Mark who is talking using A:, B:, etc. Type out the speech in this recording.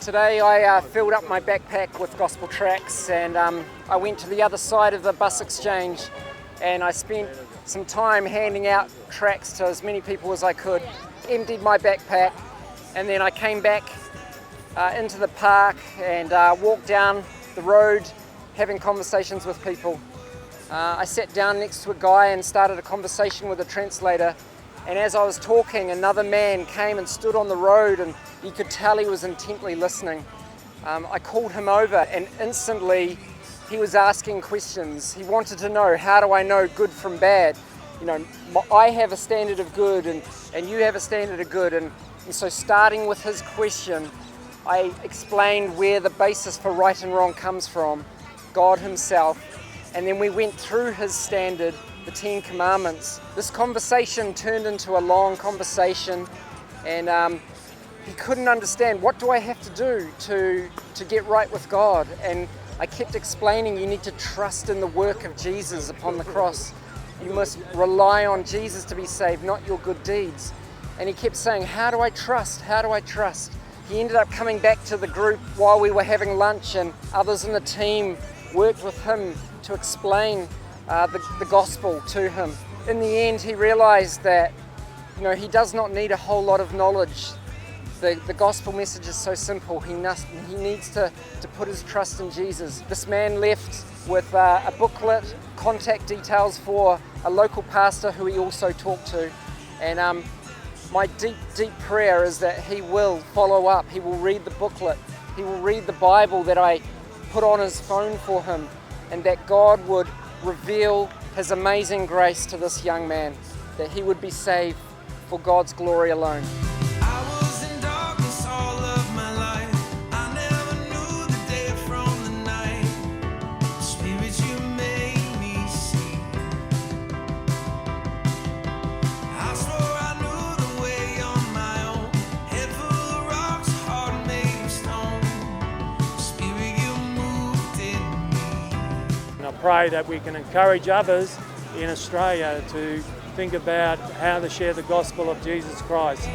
A: Today I filled up my backpack with gospel tracts and I went to the other side of the bus exchange and I spent some time handing out tracts to as many people as I could, emptied my backpack, and then I came back into the park and walked down the road having conversations with people. I sat down next to a guy and started a conversation with a translator, and as I was talking, another man came and stood on the road and you could tell he was intently listening. I called him over and instantly he was asking questions. He wanted to know, how do I know good from bad? You know, I have a standard of good and you have a standard of good. And so starting with his question, I explained where the basis for right and wrong comes from, God himself. And then we went through his standard, the 10 Commandments. This conversation turned into a long conversation and he couldn't understand, what do I have to do to get right with God? And I kept explaining, you need to trust in the work of Jesus upon the cross. You must rely on Jesus to be saved, not your good deeds. And he kept saying, how do I trust? How do I trust? He ended up coming back to the group while we were having lunch, and others in the team worked with him to explain the gospel to him. In the end, he realized that he does not need a whole lot of knowledge. The gospel message is so simple. He needs to put his trust in Jesus. This man left with a booklet, contact details for a local pastor who he also talked to. And my deep, deep prayer is that he will follow up. He will read the booklet. He will read the Bible that I put on his phone for him, and that God would reveal his amazing grace to this young man, that he would be saved for God's glory alone.
B: I pray that we can encourage others in Australia to think about how to share the gospel of Jesus Christ.